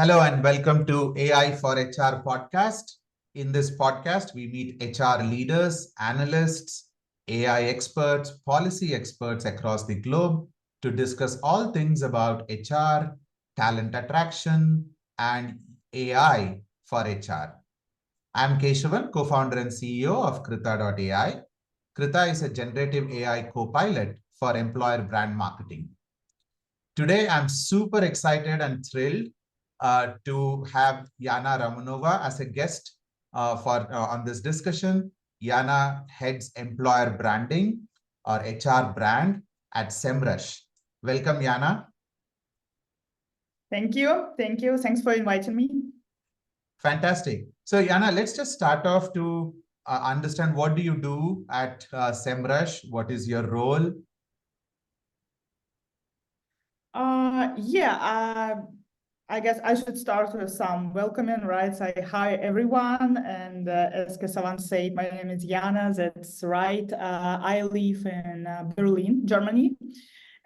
Hello and welcome to AI for HR podcast. In this podcast, we meet HR leaders, analysts, AI experts, policy experts across the globe to discuss all things about HR, talent attraction, and AI for HR. I'm Keshavan, co-founder and CEO of Krita.ai. Krita is a generative AI co-pilot for employer brand marketing. Today, I'm super excited and thrilled to have Yana Romanova as a guest on this discussion. Yana heads employer branding or HR brand at Semrush. Welcome, Yana. Thank you. Thank you. Thanks for inviting me. Fantastic. So, Yana, let's just start off to understand what do you do at Semrush? What is your role? I guess I should start with some welcoming, right? Say hi, everyone. And as Kesavan said, my name is Yana. That's right. I live in Berlin, Germany,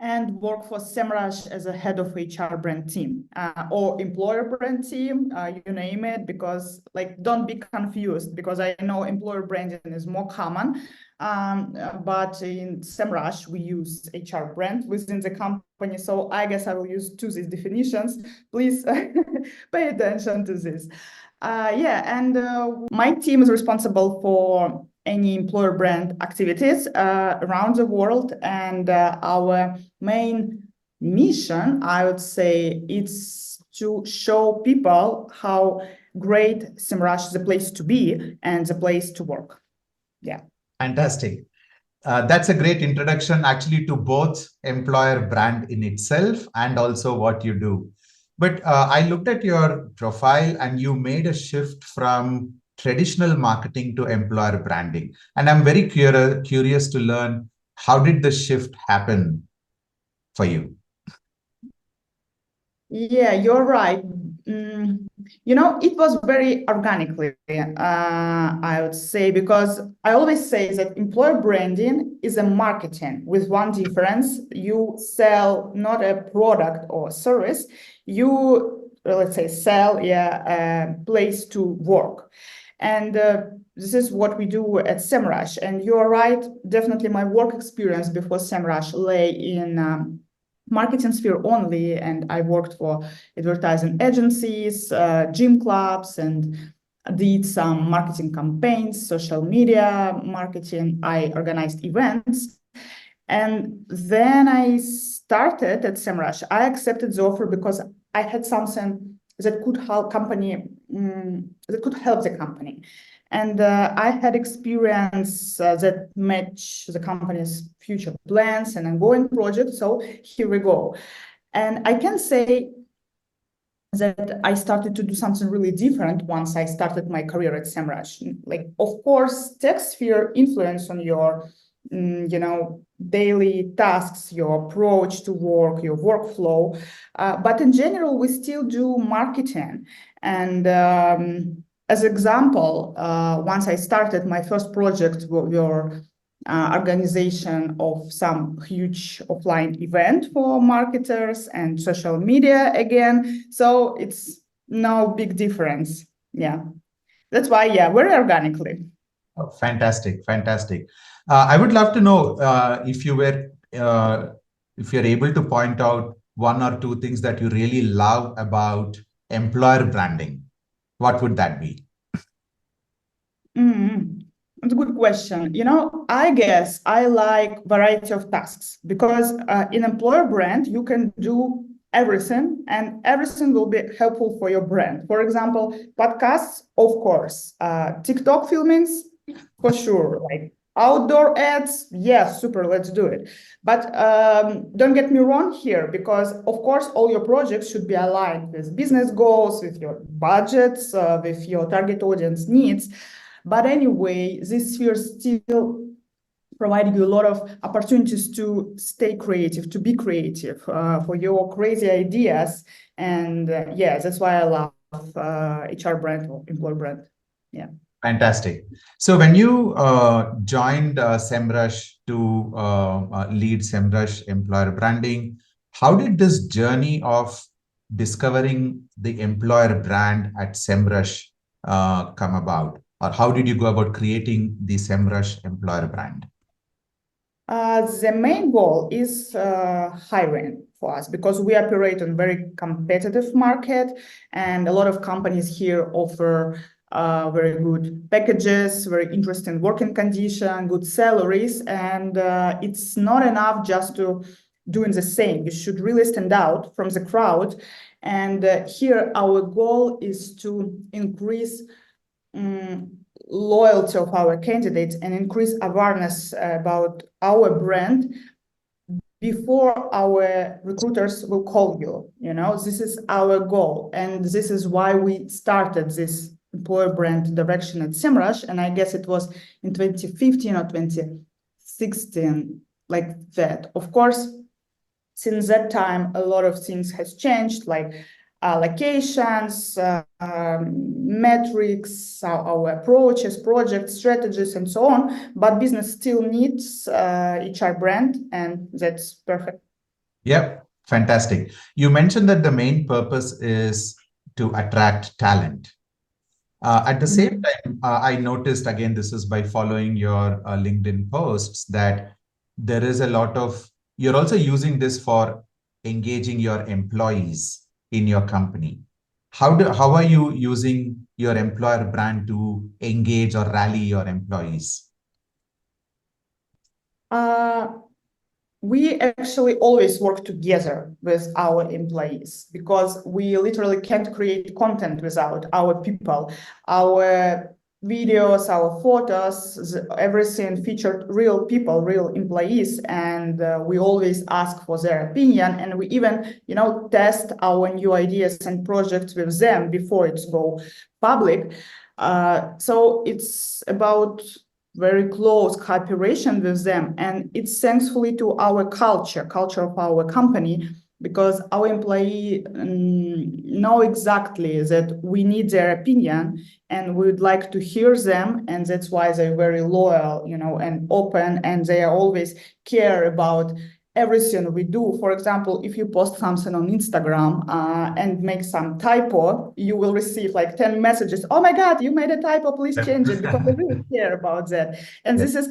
and work for Semrush as a head of HR brand team or employer brand team, you name it, because don't be confused, because I know employer branding is more common. But in Semrush, we use HR brand within the company. So I guess I will use two these definitions. Please pay attention to this. My team is responsible for any employer brand activities around the world. And our main mission, I would say, is to show people how great Semrush is a place to be and the place to work. Yeah. Fantastic. That's a great introduction actually to both employer brand in itself and also what you do. But I looked at your profile and you made a shift from traditional marketing to employer branding. And I'm very curious to learn, how did the shift happen for you? Yeah, you're right. It was very organically, I would say, because I always say that employer branding is a marketing with one difference. You sell not a product or service, you, let's say, sell a place to work. And this is what we do at Semrush. And you're right, definitely my work experience before Semrush lay in marketing sphere only, and I worked for advertising agencies, gym clubs, and did some marketing campaigns, social media marketing. I organized events, and then I started at Semrush. I accepted the offer because I had something that could help the company. And I had experience that match the company's future plans and ongoing projects. So here we go. And I can say that I started to do something really different once I started my career at Semrush. Of course, tech sphere influence on your, daily tasks, your approach to work, your workflow. But in general, we still do marketing. And as example, once I started, my first project were organization of some huge offline event for marketers and social media again. So it's no big difference. Yeah, that's why, very organically. Oh, fantastic, fantastic. I would love to know if you're able to point out one or two things that you really love about employer branding. What would that be? It's a good question. I guess I like variety of tasks because in employer brand, you can do everything and everything will be helpful for your brand. For example, podcasts, of course, TikTok filmings, for sure, like outdoor ads, yes, super, let's do it. But don't get me wrong here, because of course, all your projects should be aligned with business goals, with your budgets, with your target audience needs. But anyway, this sphere still providing you a lot of opportunities to stay creative, to be creative for your crazy ideas. And that's why I love HR brand or employer brand. Yeah. Fantastic. So when you joined Semrush to lead Semrush employer branding, how did this journey of discovering the employer brand at Semrush come about? Or how did you go about creating the Semrush employer brand? The main goal is hiring for us because we operate on very competitive market, and a lot of companies here offer very good packages, very interesting working condition, good salaries, and it's not enough just to doing the same. You should really stand out from the crowd, and here our goal is to increase loyalty of our candidates and increase awareness about our brand before our recruiters will call you. This is our goal, and this is why we started this employer brand direction at Semrush, and I guess it was in 2015 or 2016, like that. Of course, since that time, a lot of things has changed, like allocations, metrics, our approaches, projects, strategies, and so on. But business still needs HR brand, and that's perfect. Yep, fantastic. You mentioned that the main purpose is to attract talent. At the same time, I noticed, again, this is by following your LinkedIn posts, that there is a lot of, you're also using this for engaging your employees in your company. How are you using your employer brand to engage or rally your employees? We actually always work together with our employees because we literally can't create content without our people. Our videos, our photos, everything featured real people, real employees, and we always ask for their opinion, and we even, test our new ideas and projects with them before it's go public. So it's about very close cooperation with them, and it's thankfully to our culture of our company, because our employee know exactly that we need their opinion and we would like to hear them, and that's why they're very loyal, and open, and they always care about everything we do. For example, if you post something on Instagram and make some typo, you will receive like 10 messages. Oh my God, you made a typo, please change it, because they really care about that. And this is,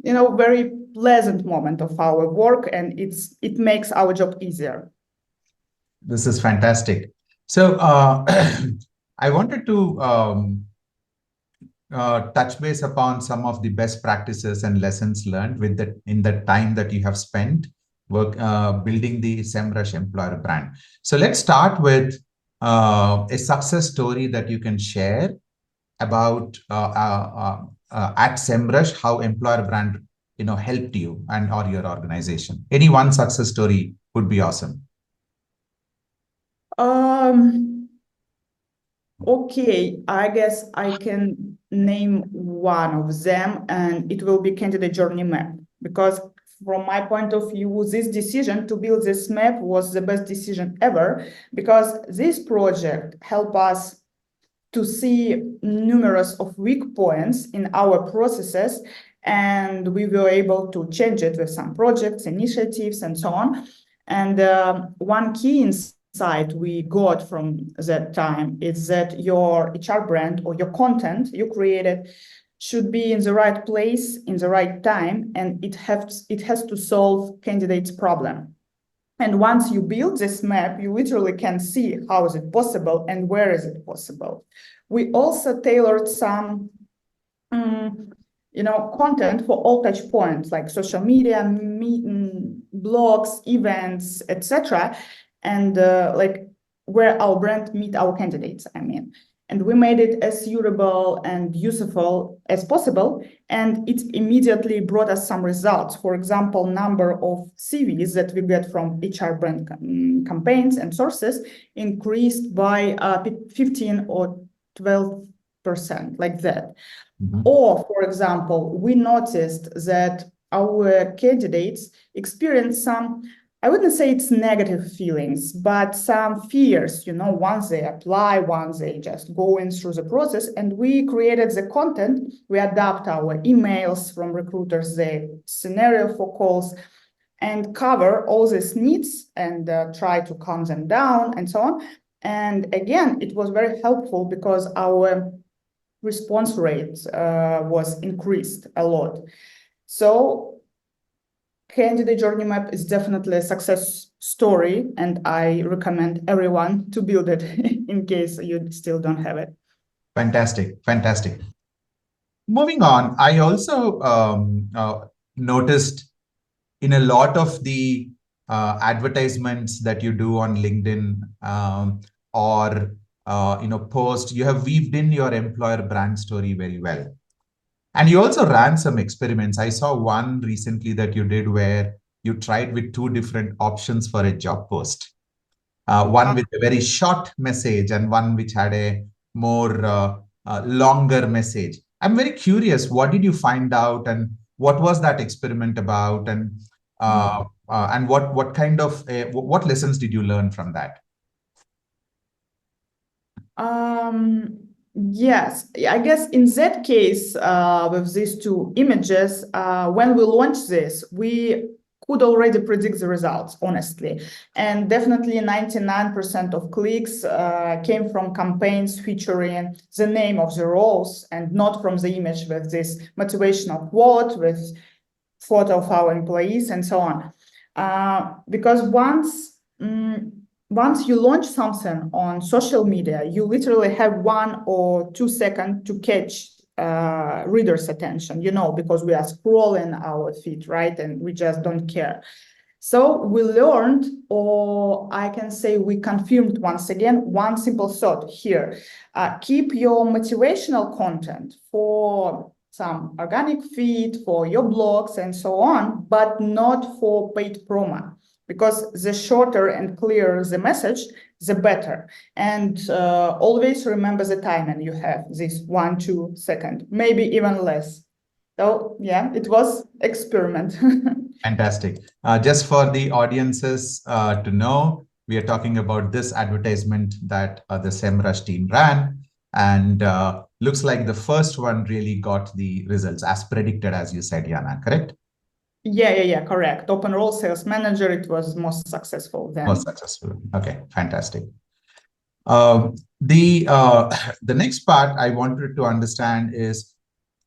very pleasant moment of our work, and it makes our job easier. This is fantastic. So I wanted to touch base upon some of the best practices and lessons learned in the time that you have spent building the Semrush employer brand. So let's start with a success story that you can share about at Semrush, how employer brand helped you and or your organization. Any one success story would be awesome. Okay, I guess I can name one of them, and it will be candidate journey map, because from my point of view, this decision to build this map was the best decision ever, because this project helped us to see numerous of weak points in our processes, and we were able to change it with some projects, initiatives, and so on. And one key insight we got from that time is that your HR brand or your content you created should be in the right place, in the right time, and it has to solve candidates' problem. And once you build this map, you literally can see how is it possible and where is it possible. We also tailored some content for all touch points, like social media, blogs, events, etc., and like where our brand meet our candidates, and we made it as suitable and useful as possible, and it immediately brought us some results. For example, number of CVs that we get from HR brand campaigns and sources increased by 15 or 12%, like that. Mm-hmm. Or, for example, we noticed that our candidates experience some, I wouldn't say it's negative feelings, but some fears, once they apply, once they just going through the process, and we created the content, we adapt our emails from recruiters, the scenario for calls, and cover all these needs and try to calm them down and so on. And again, it was very helpful because our response rate was increased a lot. So candidate journey map is definitely a success story, and I recommend everyone to build it in case you still don't have it. Fantastic, fantastic. Moving on, I also noticed in a lot of the advertisements that you do on LinkedIn or post, you have weaved in your employer brand story very well. And you also ran some experiments. I saw one recently that you did where you tried with two different options for a job post. One with a very short message and one which had a more longer message. I'm very curious, what did you find out and what was that experiment about, and what kind of what lessons did you learn from that? Yes, I guess in that case, with these two images, when we launched this, we could already predict the results, honestly. And definitely 99% of clicks came from campaigns featuring the name of the roles and not from the image with this motivational quote, with photo of our employees and so on. Because once you launch something on social media, you literally have 1 or 2 seconds to catch readers' attention, because we are scrolling our feed, right? And we just don't care. So we learned, or I can say we confirmed once again, one simple thought here. Keep your motivational content for some organic feed, for your blogs and so on, but not for paid promo. Because the shorter and clearer the message, the better. And always remember the timing you have, this 1-2 seconds, maybe even less. So yeah, it was experiment. Fantastic. Just for the audiences to know, we are talking about this advertisement that the Semrush team ran, and looks like the first one really got the results as predicted, as you said, Yana, correct? Yeah, correct. Open role sales manager, it was most successful then. Most successful. Okay, fantastic. The next part I wanted to understand is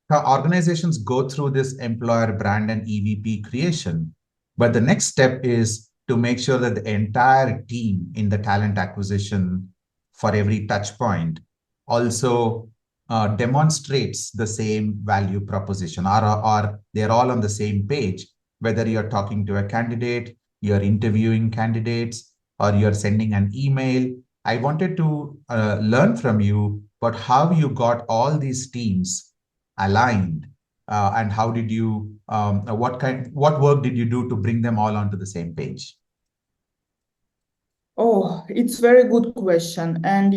how organizations go through this employer brand and EVP creation. But the next step is to make sure that the entire team in the talent acquisition for every touch point also demonstrates the same value proposition, or they're all on the same page, whether you're talking to a candidate, you're interviewing candidates, or you're sending an email. I wanted to learn from you about how you got all these teams aligned, and how did you what work did you do to bring them all onto the same page? Oh, it's very good question. And,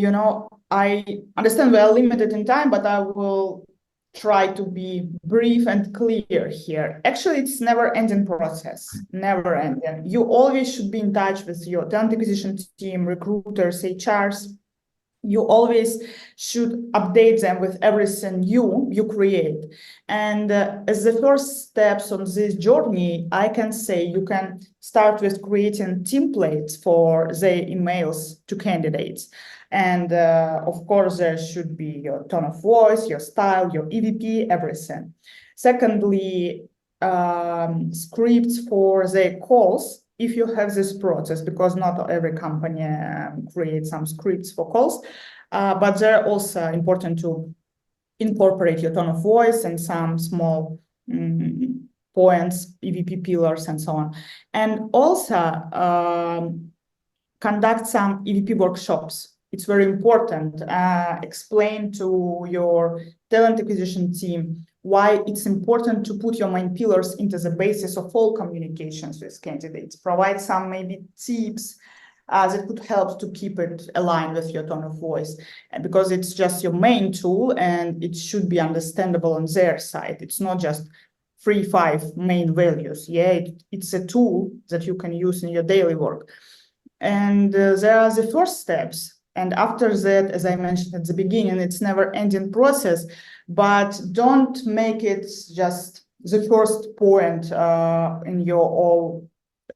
I understand we are limited in time, but I will try to be brief and clear here. Actually, it's never-ending process, never ending. You always should be in touch with your talent acquisition team, recruiters, HRs. You always should update them with everything you create. And as the first steps on this journey, I can say you can start with creating templates for the emails to candidates. And of course, there should be your tone of voice, your style, your EVP, everything. Secondly, scripts for the calls, if you have this process, because not every company creates some scripts for calls, but they're also important to incorporate your tone of voice and some small points, EVP pillars, and so on. And also conduct some EVP workshops. It's very important. Explain to your talent acquisition team why it's important to put your main pillars into the basis of all communications with candidates. Provide some maybe tips that could help to keep it aligned with your tone of voice, because it's just your main tool and it should be understandable on their side. It's not just 3-5 main values. Yeah, it's a tool that you can use in your daily work. And there are the first steps. And after that, as I mentioned at the beginning, it's never-ending process, but don't make it just the first point in your all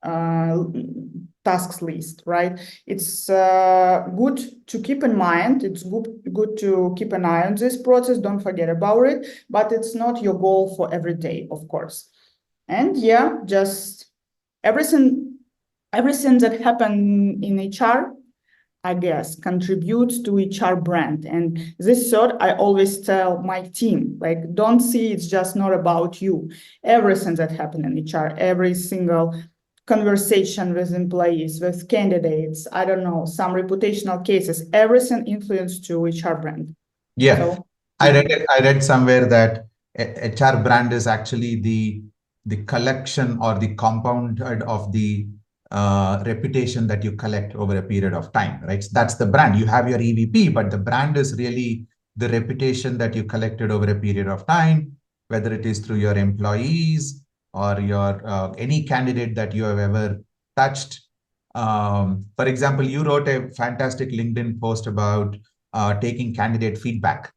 tasks list, right? It's good to keep in mind. It's good to keep an eye on this process. Don't forget about it, but it's not your goal for every day, of course. And yeah, just everything that happened in HR, I guess, contributes to HR brand. And this thought I always tell my team, like, don't see it's just not about you. Everything that happened in HR, every single conversation with employees, with candidates, I don't know, some reputational cases, everything influenced to HR brand. Yeah, So I read somewhere that HR brand is actually the collection or the compound of the reputation that you collect over a period of time, right? So that's the brand. You have your EVP, but the brand is really the reputation that you collected over a period of time, whether it is through your employees or your any candidate that you have ever touched. For example, you wrote a fantastic LinkedIn post about taking candidate feedback.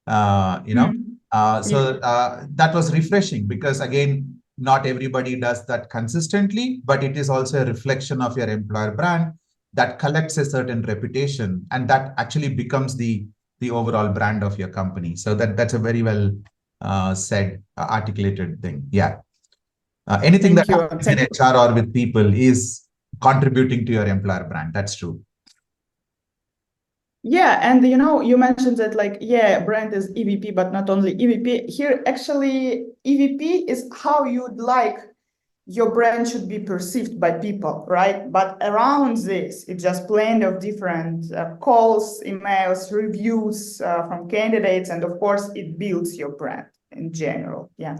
Uh, you know, that was refreshing because again, not everybody does that consistently, but it is also a reflection of your employer brand that collects a certain reputation, and that actually becomes the overall brand of your company. So that's a very well said, articulated thing. Yeah. Anything that thank you. happens in HR or with people is contributing to your employer brand. That's true. Yeah, and you mentioned that like, yeah, brand is EVP, but not only EVP. Here, actually, EVP is how you'd like your brand should be perceived by people, right? But around this, it's just plenty of different calls, emails, reviews from candidates, and of course, it builds your brand in general. Yeah.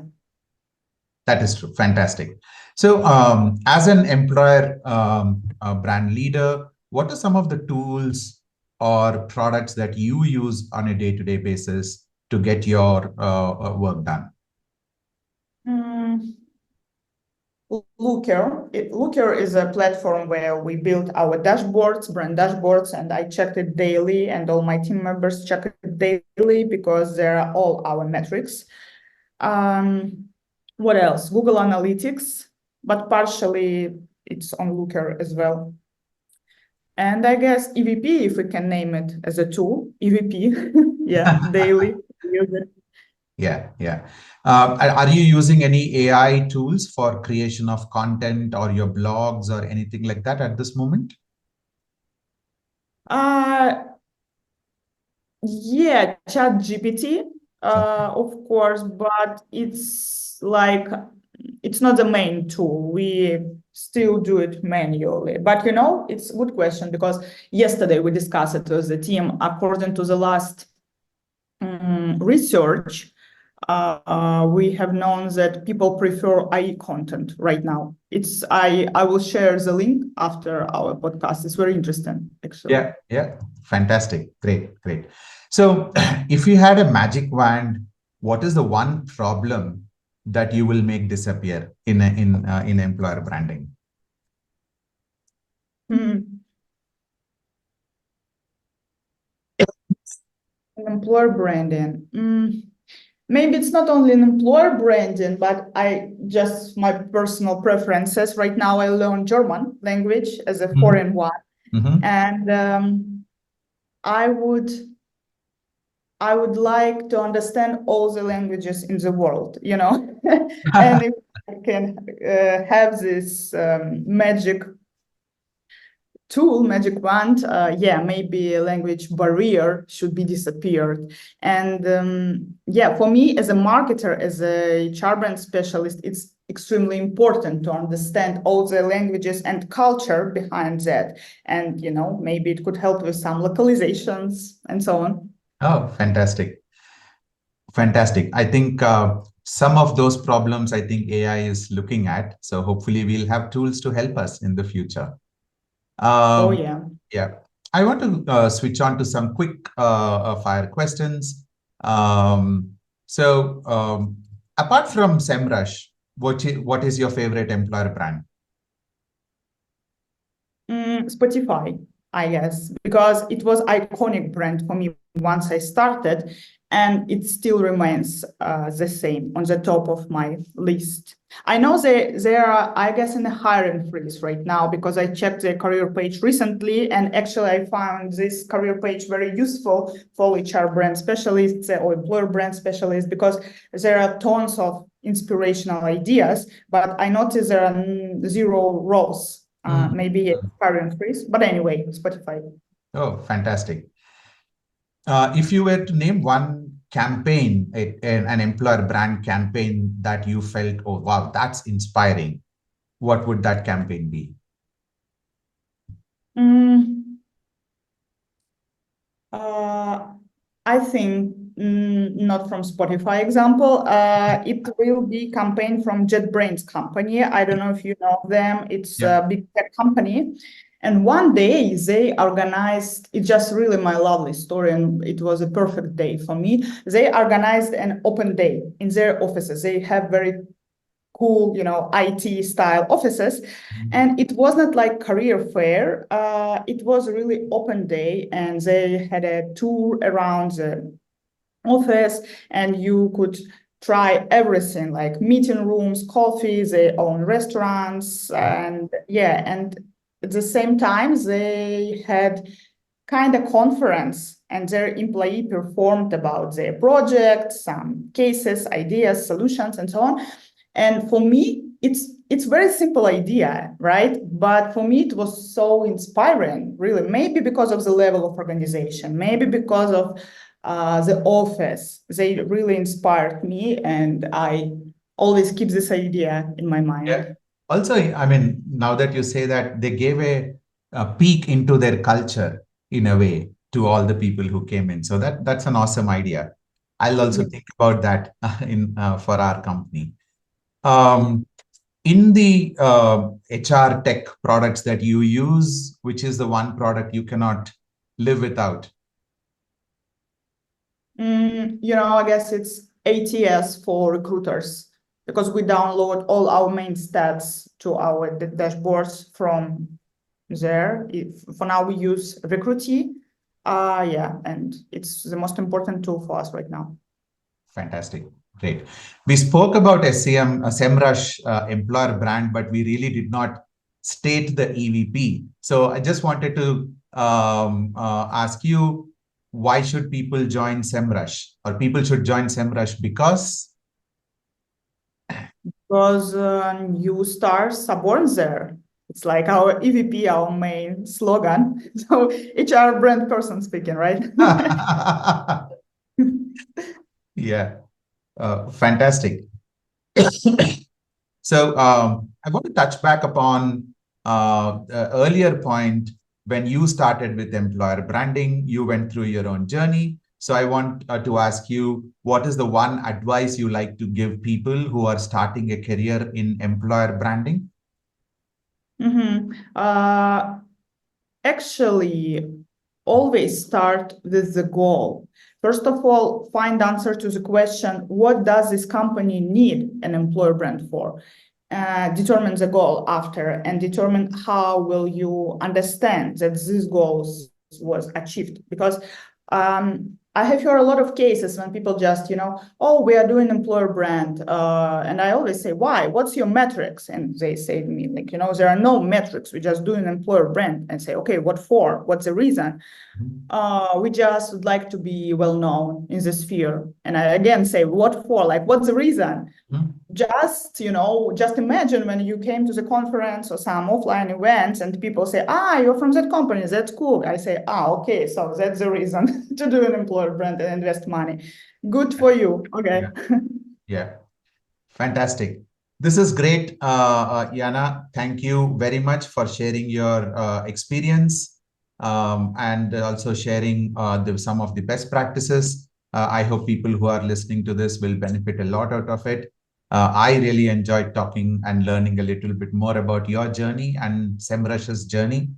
That is true. Fantastic. So, as an employer brand leader, what are some of the tools or products that you use on a day-to-day basis to get your work done? Looker is a platform where we build our dashboards, brand dashboards, and I check it daily, and all my team members check it daily because they are all our metrics. What else? Google Analytics, but partially it's on Looker as well. And I guess EVP, if we can name it as a tool, EVP, yeah, daily. Yeah, yeah. Are you using any AI tools for creation of content or your blogs or anything like that at this moment? Yeah, ChatGPT, of course, but it's like it's not the main tool. We still do it manually. But it's a good question because yesterday we discussed it with the team. According to the last research, we have known that people prefer AI content right now. I will share the link after our podcast. It's very interesting, actually. Yeah, yeah. Fantastic. Great, great. So, if you had a magic wand, what is the one problem that you will make disappear in employer branding? Employer branding. Maybe it's not only an employer branding, but my personal preferences. Right now, I learn German language as a foreign one, and I would like to understand all the languages in the world, and if I can have this magic tool, magic wand, maybe a language barrier should be disappeared. And for me as a marketer, as a HR brand specialist, it's extremely important to understand all the languages and culture behind that. And, maybe it could help with some localizations and so on. Oh, fantastic. Fantastic. I think some of those problems, I think AI is looking at. So hopefully we'll have tools to help us in the future. Yeah. Yeah. I want to switch on to some quick fire questions. Apart from Semrush, what is your favorite employer brand? Spotify, I guess, because it was iconic brand for me once I started. and it still remains the same on the top of my list. I know there are, I guess, in a hiring freeze right now, because I checked the career page recently, and actually I found this career page very useful for HR brand specialists or employer brand specialists, because there are tons of inspirational ideas, but I noticed there are 0 roles, maybe a hiring freeze, but anyway, Spotify. Oh, fantastic. If you were to name one campaign, an employer brand campaign that you felt, oh, wow, that's inspiring, what would that campaign be? I think not from Spotify example. It will be campaign from Jetbrains company. I don't know if you know them. It's a big tech company. And one day they organized, it's just really my lovely story, and it was a perfect day for me. They organized an open day in their offices. They have very cool, IT style offices. And it wasn't like career fair. It was a really open day, and they had a tour around the office, and you could try everything, like meeting rooms, coffee, their own restaurants, and at the same time they had kind of conference, and their employee performed about their project, some cases, ideas, solutions, and so on. And for me, it's very simple idea, right? But for me, it was so inspiring, really. Maybe because of the level of organization, maybe because of the office. They really inspired me, and I always keep this idea in my mind. Yeah. Also, I mean, now that you say that, they gave a peek into their culture in a way to all the people who came in. So that's an awesome idea. I'll also think about that for our company. In the HR tech products that you use, which is the one product you cannot live without? I guess it's ATS for recruiters, because we download all our main stats to our dashboards from there. For now we use Recruitee. And it's the most important tool for us right now. Fantastic. Great. We spoke about Semrush employer brand, but we really did not state the EVP. So I just wanted to ask you, why should people join Semrush, or people should join Semrush because new stars are born there. It's like our EVP, our main slogan. So HR brand person speaking, right? Yeah. Fantastic. So I want to touch back upon the earlier point. When you started with employer branding, you went through your own journey. So I want to ask you, what is the one advice you like to give people who are starting a career in employer branding? Actually, always start with the goal. First of all, find answer to the question, what does this company need an employer brand for? Determine the goal after, and determine how will you understand that this goal was achieved. Because I have heard a lot of cases when people just, oh, we are doing employer brand. And I always say, why? What's your metrics? And they say to me, like, there are no metrics. We just do an employer brand. And say, okay, what for? What's the reason? We just would like to be well known in the sphere. And I again say, what for? Like, what's the reason? Just imagine when you came to the conference or some offline events and people say, you're from that company, that's cool. I say, okay, so that's the reason to do an employer brand and invest money. Good for you. Okay. Yeah. Fantastic. This is great, Yana. Thank you very much for sharing your experience and also sharing some of the best practices. I hope people who are listening to this will benefit a lot out of it. I really enjoyed talking and learning a little bit more about your journey and Semrush's journey.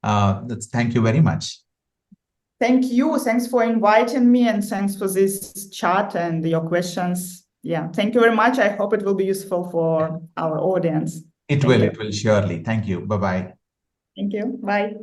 Thank you very much. Thank you. Thanks for inviting me, and thanks for this chat and your questions. Yeah, thank you very much. I hope it will be useful for our audience. It will surely. Thank you. Bye-bye. Thank you. Bye.